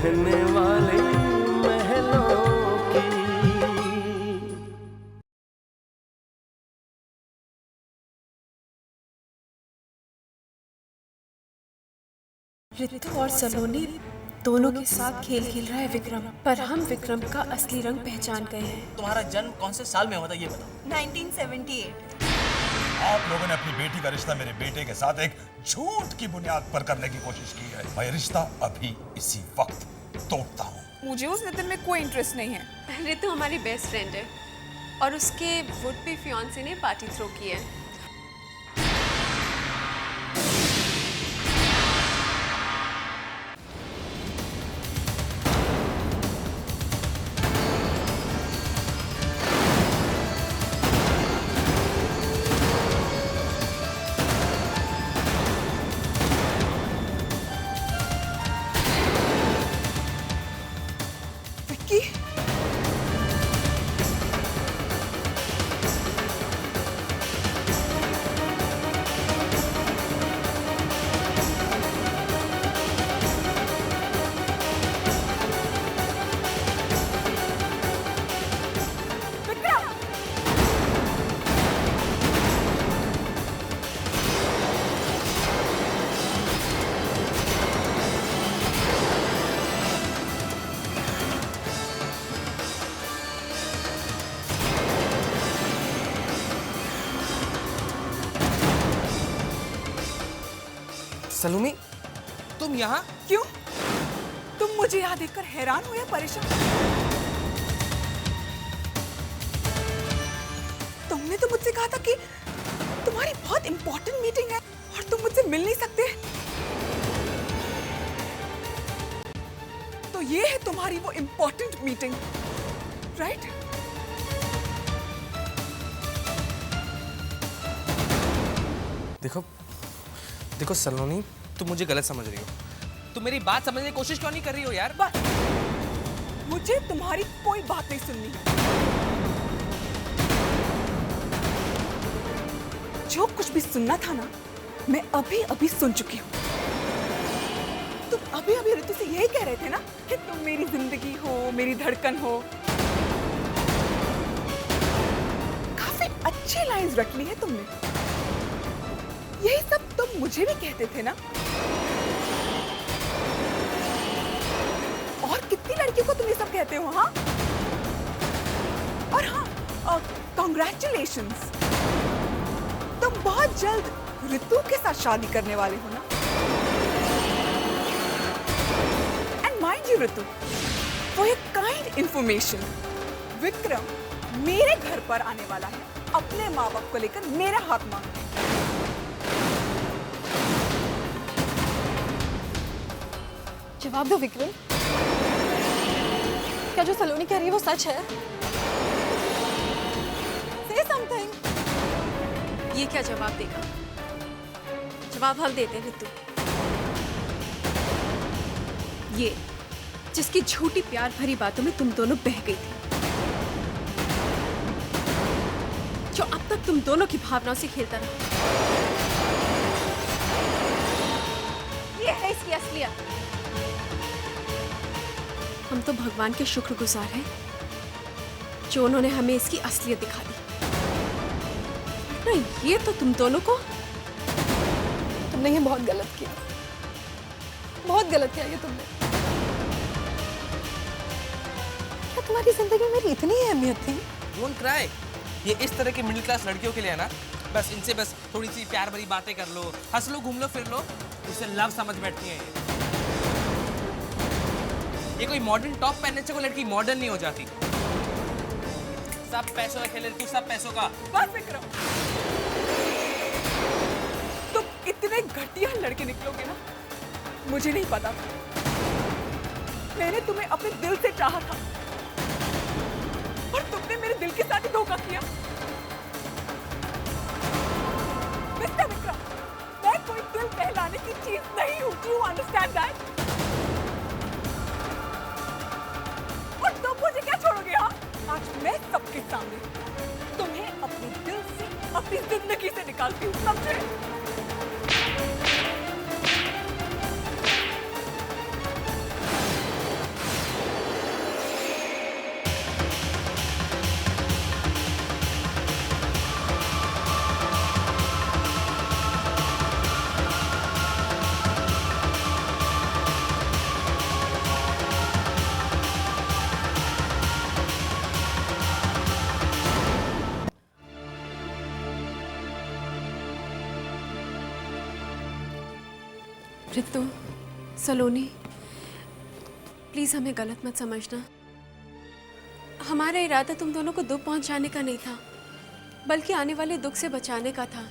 रहने वाले महलों की। ऋतु और सलोनी दोनों के साथ खेल खेल रहा है विक्रम, पर हम विक्रम का असली रंग पहचान गए हैं। तुम्हारा जन्म कौन से साल में हुआ था ये बताओ। 1978। आप लोगों ने अपनी बेटी का रिश्ता मेरे बेटे के साथ एक झूठ की बुनियाद पर करने की कोशिश की है। मैं रिश्ता अभी इसी वक्त तोड़ता हूँ। मुझे उस नितिन में कोई इंटरेस्ट नहीं है। ऋतु हमारी बेस्ट फ्रेंड है और उसके वुड पे फियांसे ने पार्टी थ्रो की है। सलोनी, तुम यहाँ क्यों? तुम मुझे यहाँ देखकर हैरान हो या परेशान? तुमने तो मुझसे कहा था कि तुम्हारी बहुत इंपॉर्टेंट मीटिंग है और तुम मुझसे मिल नहीं सकते। तो ये है तुम्हारी वो इंपॉर्टेंट मीटिंग, राइट? देखो सलोनी, तुम मुझे गलत समझ रही हो। तुम मेरी बात समझने की कोशिश क्यों नहीं कर रही हो यार? मुझे तुम्हारी कोई बात नहीं सुननी। जो कुछ भी सुनना था ना, मैं अभी अभी सुन चुकी हूँ। तुम अभी अभी ऋतु से यही कह रहे थे ना कि तुम मेरी जिंदगी हो, मेरी धड़कन हो। काफी अच्छी लाइंस रख ली है तुमने। यही सब तुम मुझे भी कहते थे ना? और कितनी लड़कियों को तुम ये सब कहते हो? हाँ, और हाँ, कॉन्ग्रेचुलेशंस, तुम बहुत जल्द ऋतु के साथ शादी करने वाले हो ना? And mind you Ritu, for your kind information, Vikram मेरे घर पर आने वाला है अपने माँ बाप को लेकर मेरा हाथ मांगने। जवाब दो विक्रम, क्या जो सलोनी कह रही है वो सच है? Say something. ये क्या जवाब देगा? जवाब हम देते हैं ऋतु। ये जिसकी झूठी प्यार भरी बातों में तुम दोनों बह गई थी, जो अब तक तुम दोनों की भावनाओं से खेलता रहा, ये है इसकी असलियत। हम तो भगवान के शुक्रगुजार हैं जो उन्होंने हमें इसकी असलियत दिखा दी। नहीं, ये तो तुम दोनों को, तुमने ये बहुत गलत किया, बहुत गलत किया ये तुमने। क्या तुम्हारी जिंदगी में मेरी इतनी अहमियत थी? Don't cry. ये इस तरह की मिडिल क्लास लड़कियों के लिए है ना, बस इनसे बस थोड़ी सी प्यार भरी बातें कर लो, हंस लो, घूम लो, फिर लो, उसे लव समझ बैठती है ये कोई मॉडर्न टॉप पहनने से कोई लड़की मॉडर्न नहीं हो जाती। सब पैसों का खेल है, तू सब पैसों का। बस विक्रम, तुम इतने घटिया लड़के निकलोगे ना, मुझे नहीं पता था। मैंने तुम्हें अपने दिल से चाहा था और तुमने मेरे दिल के साथ ही धोखा किया। मिस्टर विक्रम, मैं कोई दिल बहलाने की चीज नहीं हूँ। Do you understand that? और तुम मुझे क्या छोड़ोगे? हाँ, आज मैं सबके सामने तुम्हें अपने दिल से, अपनी जिंदगी से निकालती हूँ, समझे? ऋतु, सलोनी, प्लीज हमें गलत मत समझना। हमारा इरादा तुम दोनों को दुख पहुंचाने का नहीं था, बल्कि आने वाले दुख से बचाने का था।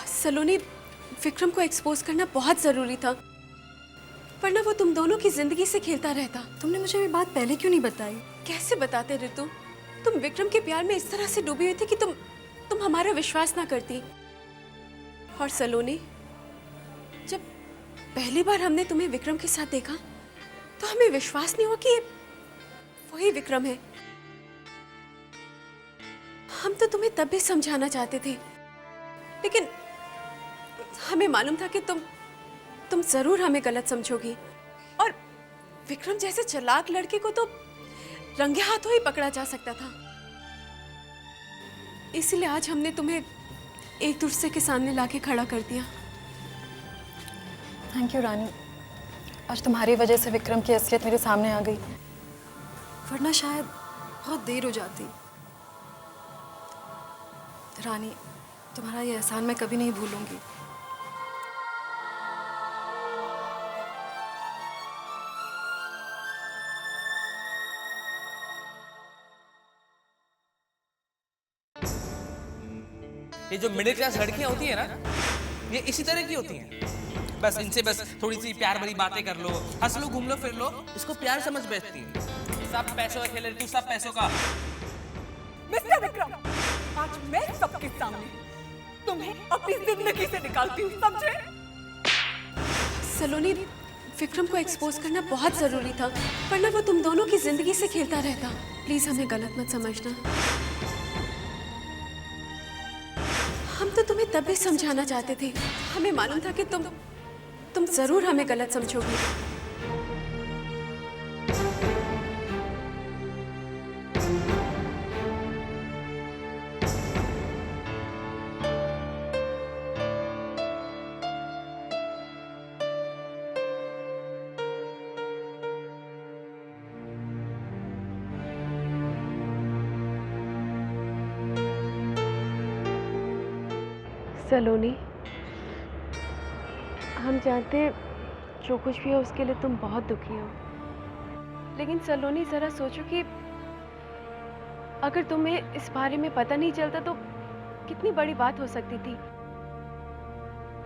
सलोनी, विक्रम को एक्सपोज करना बहुत जरूरी था, वरना वो तुम दोनों की जिंदगी से खेलता रहता। तुमने मुझे ये बात पहले क्यों नहीं बताई? कैसे बताते ऋतु? तुम विक्रम के प्यार में इस तरह से डूबी हुई थी कि तुम हमारा विश्वास ना करती। और सलोनी, जब पहली बार हमने तुम्हें विक्रम के साथ देखा तो हमें विश्वास नहीं हुआ कि ये वही विक्रम है। हम तो तुम्हें तब भी समझाना चाहते थे, लेकिन हमें मालूम था कि तुम जरूर हमें गलत समझोगी। और विक्रम जैसे चालाक लड़के को तो रंगे हाथों ही पकड़ा जा सकता था। इसलिए आज हमने तुम्हें एक दूसरे के सामने लाके खड़ा कर दिया। थैंक यू रानी, आज तुम्हारी वजह से विक्रम की असलियत मेरे सामने आ गई, वरना शायद बहुत देर हो जाती। रानी, तुम्हारा ये एहसान मैं कभी नहीं भूलूंगी। ये जो मिडिल क्लास लड़कियां होती है ना, ये इसी तरह की होती हैं। बस इनसे बस थोड़ी सी प्यार भरी बातें कर लो, हंस लो, घूम लो, फिर लो, इसको प्यार समझ बैठती है। सब पैसों का खेल है, तू सब पैसों का। मिस्टर विक्रम, आज मैं सबके सामने तुम्हें अपनी जिंदगी से निकालती हूँ, समझे? सलोनी, विक्रम को एक्सपोज करना बहुत जरूरी था, वरना वो तुम दोनों की जिंदगी से खेलता रहता। प्लीज हमें गलत मत समझना। हम तो तुम्हें तब भी समझाना चाहते थे, हमें मालूम था कि तुम जरूर हमें गलत समझोगी। सलोनी, हम जानते जो कुछ भी है उसके लिए तुम बहुत दुखी हो, लेकिन सलोनी जरा सोचो कि अगर तुम्हें इस बारे में पता नहीं चलता तो कितनी बड़ी बात हो सकती थी।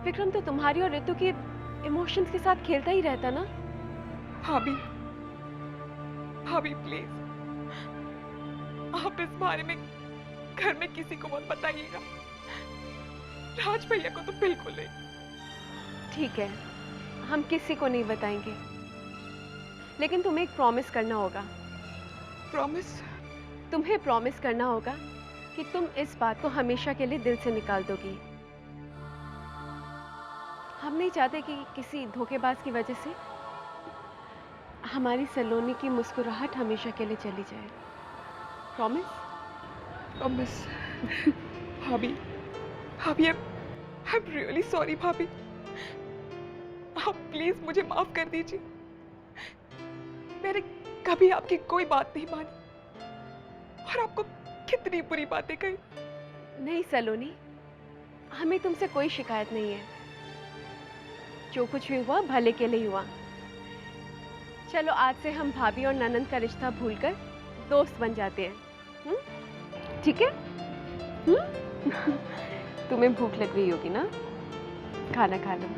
विक्रम तो तुम्हारी और ऋतु के इमोशंस के साथ खेलता ही रहता ना। भाभी, भाभी प्लीज, आप इस बारे में घर में किसी को मत बताइएगा। राज भैया को तो बिल्कुल नहीं। ठीक है, हम किसी को नहीं बताएंगे, लेकिन तुम्हें एक प्रॉमिस करना होगा। प्रॉमिस? तुम्हें प्रॉमिस करना होगा कि तुम इस बात को हमेशा के लिए दिल से निकाल दोगी। हम नहीं चाहते कि किसी धोखेबाज की वजह से हमारी सलोनी की मुस्कुराहट हमेशा के लिए चली जाए। प्रॉमिस? प्रॉमिस। भाभी, भाभी, आई एम रियली सॉरी भाभी। आप प्लीज मुझे माफ कर दीजिए। मैंने कभी आपकी कोई बात नहीं मानी और आपको कितनी बुरी बातें कही। नहीं सलोनी, हमें तुमसे कोई शिकायत नहीं है। जो कुछ भी हुआ भले के लिए हुआ। चलो आज से हम भाभी और ननंद का रिश्ता भूलकर दोस्त बन जाते हैं, ठीक है? तुम्हें भूख लग रही होगी ना, खाना खा लो।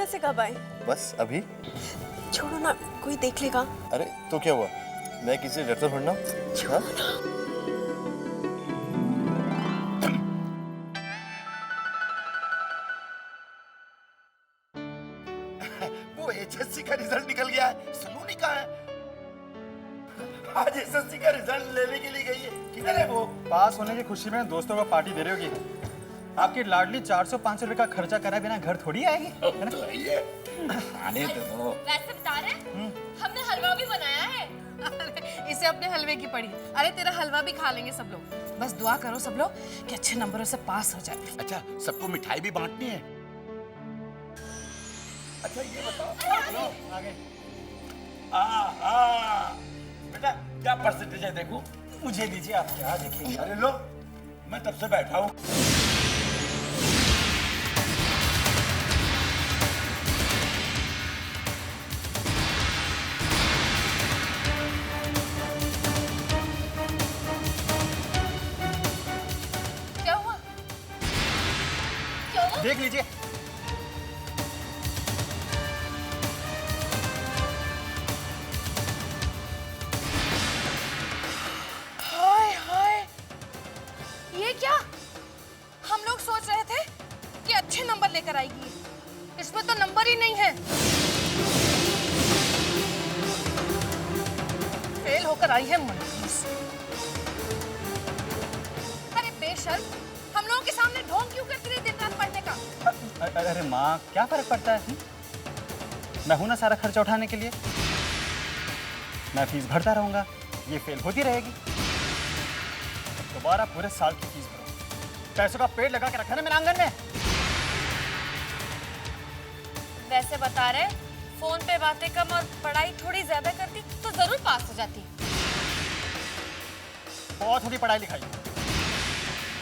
से कब आए? बस अभी। छोड़ो ना, कोई देख लेगा। अरे तो क्या हुआ, मैं किसी डरता थोड़ा ना। छोड़ो ना। एसएससी का रिजल्ट निकल गया है। सलोनी कहाँ है? आज एसएससी का रिजल्ट लेने के लिए गई है। किधर है वो? पास होने की खुशी में दोस्तों को पार्टी दे रही होगी। आपकी लाडली 400-500 रुपए का खर्चा करा बिना घर थोड़ी आएगी, है ना? तो ये आने दो। वैसे बता रहे हमने हलवा भी बनाया है। अरे इसे अपने हलवे की पड़ी। अरे तेरा हलवा भी खा लेंगे सब लोग। बस दुआ करो सब लोग कि अच्छे नंबरों से पास हो जाए। अच्छा, सबको मिठाई भी बांटनी है? अच्छा ये बताओ, बेटा क्या परसेंटेज है देखो। मुझे दीजिए, आप क्या देखेंगे। अरे लो, मैं तब से बैठा हूँ। क्या हुआ? क्या हुआ? देख लीजिए। हाय हाय, ये क्या? हम लोग सोच रहे थे कि अच्छे नंबर लेकर आएगी, इसमें तो नंबर ही नहीं है। फेल होकर आई है मनहूस। अरे बेशर्म, हम लोगों के सामने ढोंग क्यों करती रही दिन रात पढ़ने का? अरे माँ, क्या फर्क पड़ता है? मैं हूं ना सारा खर्चा उठाने के लिए। मैं फीस भरता रहूंगा, ये फेल होती रहेगी। दोबारा पूरे साल की फीस भरो। पैसों का पेड़ लगा के रखा ना मेरे आंगन में। वैसे बता रहे फोन पे बातें कम और पढ़ाई थोड़ी ज्यादा करती तो जरूर पास हो जाती। बहुत थोड़ी पढ़ाई लिखाई।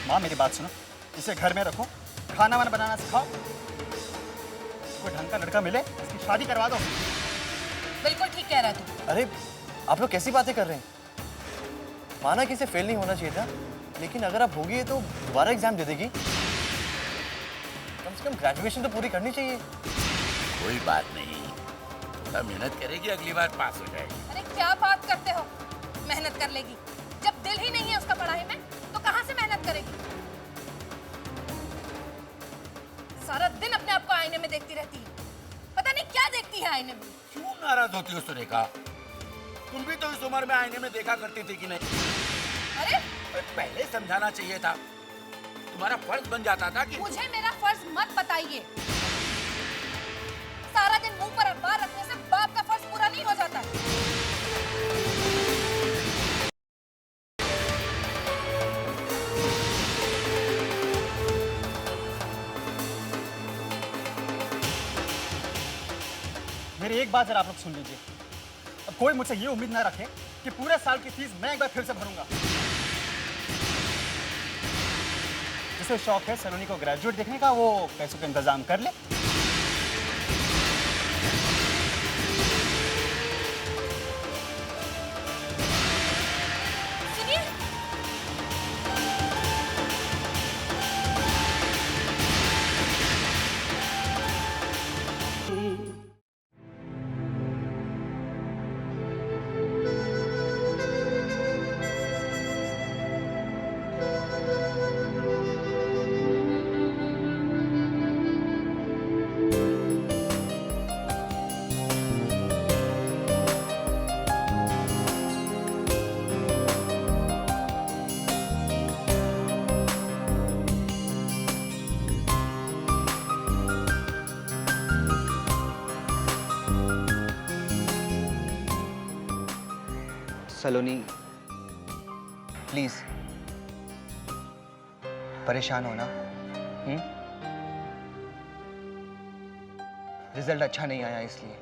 माँ मेरी बात सुनो, इसे घर में रखो, खाना वाना बनाना सिखाओ। कोई ढंग का लड़का मिले, इसकी शादी करवा दो। बिल्कुल ठीक कह रहा है तू। अरे आप लोग कैसी बातें कर रहे हैं? माना कि इसे फेल नहीं होना चाहिए था, लेकिन अगर आप होगी तो दोबारा एग्जाम दे देगी। कम से कम ग्रेजुएशन तो पूरी करनी चाहिए। कोई बात नहीं, थोड़ा मेहनत करेगी, अगली बार पास हो जाएगी। अरे क्या बात करते हो? मेहनत कर लेगी? जब दिल ही नहीं है उसका पढ़ाई में तो कहाँ से मेहनत करेगी? सारा दिन अपने आप को आईने में देखती रहती है। पता नहीं क्या देखती है आईने में। क्यों नाराज होती हो सुरेखा? तुम भी तो इस उम्र में आईने में देखा करती थी कि नहीं? अरे पहले समझाना चाहिए था। तुम्हारा फर्ज बन जाता था कि मुझे मेरा फर्ज मत बताइए। सारा दिन मुंह पर अखबार रखने से बाप का फर्ज पूरा नहीं हो जाता। मेरी एक बात जरा आप लोग सुन लीजिए। अब कोई मुझसे ये उम्मीद ना रखे कि पूरे साल की फीस मैं एक बार फिर से भरूंगा। जिसे शौक है सलोनी को ग्रेजुएट देखने का, वो पैसों का इंतजाम कर ले। सुनिए, सलोनी प्लीज, परेशान हो ना? रिजल्ट अच्छा नहीं आया इसलिए,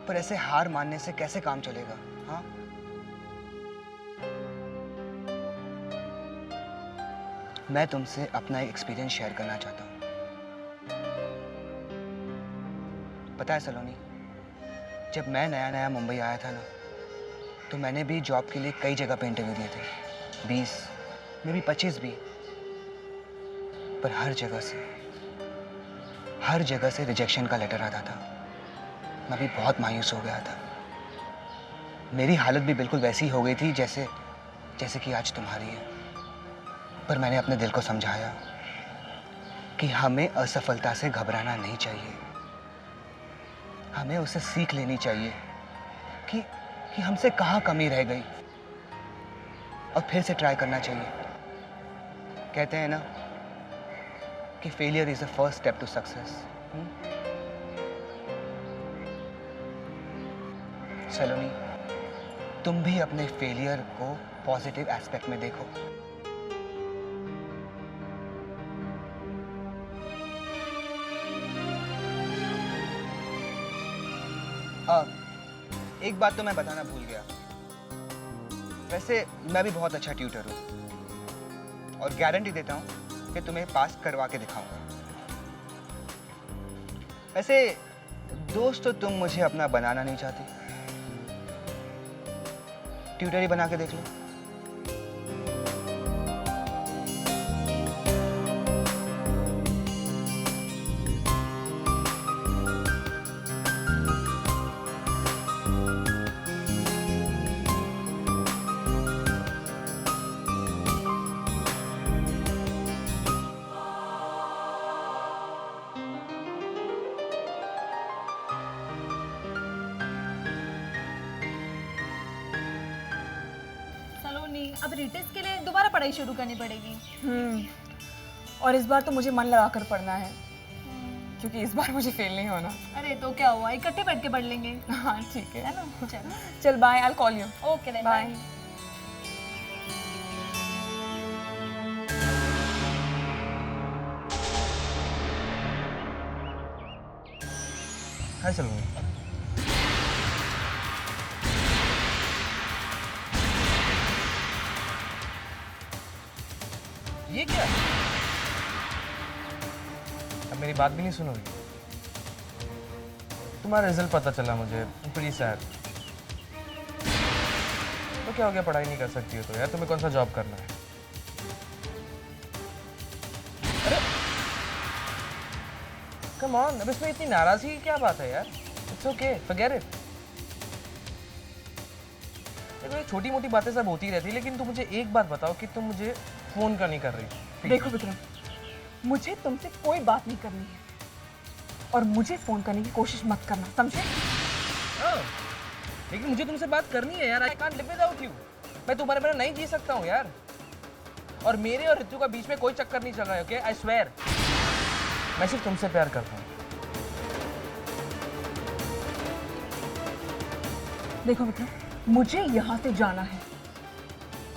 पर ऐसे हार मानने से कैसे काम चलेगा? हाँ, मैं तुमसे अपना एक एक्सपीरियंस शेयर करना चाहता हूँ। पता है सलोनी, जब मैं नया नया मुंबई आया था ना, तो मैंने भी जॉब के लिए कई जगह पे इंटरव्यू दिए थे, 20 में भी 25 भी, पर हर जगह से रिजेक्शन का लेटर आता था। मैं भी बहुत मायूस हो गया था। मेरी हालत भी बिल्कुल वैसी हो गई थी जैसे कि आज तुम्हारी है। पर मैंने अपने दिल को समझाया कि हमें असफलता से घबराना नहीं चाहिए। हमें उससे सीख लेनी चाहिए कि हमसे कहाँ कमी रह गई और फिर से ट्राई करना चाहिए। कहते हैं ना कि failure is the first step to success. Saloni, तुम भी अपने फेलियर को पॉजिटिव एस्पेक्ट में देखो। एक बात तो मैं बताना भूल गया। वैसे मैं भी बहुत अच्छा ट्यूटर हूँ और गारंटी देता हूँ कि तुम्हें पास करवा के दिखाऊंगा। वैसे दोस्त तो तुम मुझे अपना बनाना नहीं चाहती, ट्यूटर ही बना के देख लो। अब रिटेस्ट के लिए दोबारा पढ़ाई शुरू करनी पड़ेगी। और इस बार तो मुझे मन लगा कर पढ़ना है, क्योंकि इस बार मुझे फेल नहीं होना। अरे तो क्या हुआ, इकट्ठे बैठ के पढ़ लेंगे। हाँ ठीक है ना, चल bye, I will call you. Okay then, bye. Hi Saloni. ये क्या? अब मेरी बात भी नहीं सुनोगी? तुम्हारा रिजल्ट पता चला मुझे, प्लीज सैड। तो क्या हो गया, पढ़ाई नहीं कर सकती हो तो यार? तुम्हें कौन सा जॉब करना है? अरे कम ऑन, अब इसमें इतनी नाराजगी की क्या बात है यार? It's okay, forget it. देखो ये छोटी मोटी बातें सब होती रहती, लेकिन तुम मुझे एक बात बताओ कि तुम मुझे फोन का नहीं कर रही। देखो विक्रम, मुझे तुमसे कोई बात नहीं करनी है और मुझे फोन करने की कोशिश मत करना, समझे? लेकिन मुझे तुमसे बात करनी है यार। I can't live without you. मैं तुम्हारे बिना नहीं जी सकता हूँ यार। और मेरे और ऋतु का बीच में कोई चक्कर नहीं चल रहा है, ओके? I swear. मैं सिर्फ तुमसे प्यार करता हूँ। देखो विक्रम, मुझे यहाँ से जाना है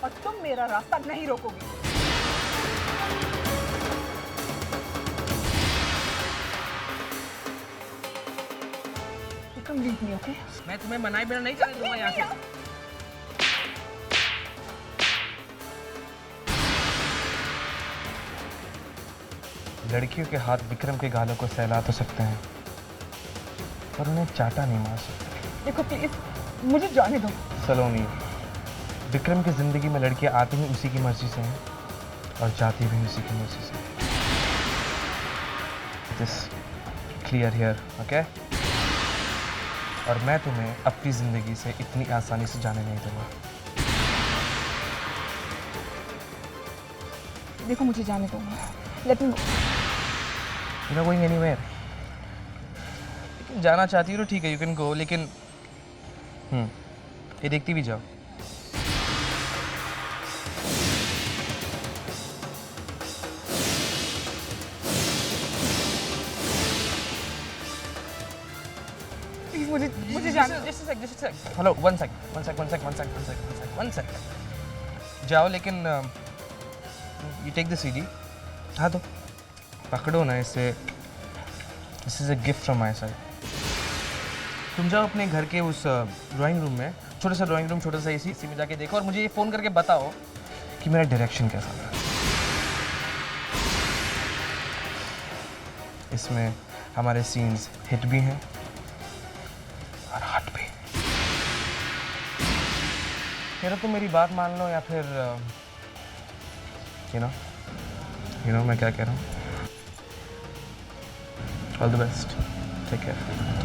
और तुम मेरा रास्ता नहीं रोकोगे। Vikram leave me, okay? मैं तुम्हें मनाए बिना नहीं जाने दूंगा यहाँ से। लड़कियों के हाथ विक्रम के गालों को सहला तो सकते हैं, पर उन्हें चाटा नहीं मार सकते। देखो प्लीज, मुझे जाने दो। सलोनी, विक्रम की जिंदगी में लड़कियां आती ही उसी की मर्जी से हैं और जाती भी उसी की मर्जी से। This clear here, okay? और मैं तुम्हें अपनी जिंदगी से इतनी आसानी से जाने नहीं दूंगा। देखो मुझे जाने दो, let me. You're not going anywhere. लेकिन जाना चाहती हो तो ठीक है, यू कैन गो, लेकिन ये देखती भी जाओ। प्लीज मुझे जाने दो। Just a sec. Hello, one sec. जाओ, लेकिन you take the CD. हाँ तो पकड़ो ना इसे। This is a gift from my side. तुम जाओ अपने घर के उस ड्राइंग रूम में, छोटा सा ड्राइंग रूम, छोटा सा इसी में जाके देखो और मुझे ये फ़ोन करके बताओ कि मेरा डायरेक्शन कैसा लगा। इसमें हमारे सीन्स हिट भी हैं और हट भी। मेरा तुम मेरी बात मान लो या फिर यू नो मैं क्या कह रहा हूँ। All the best. Take care.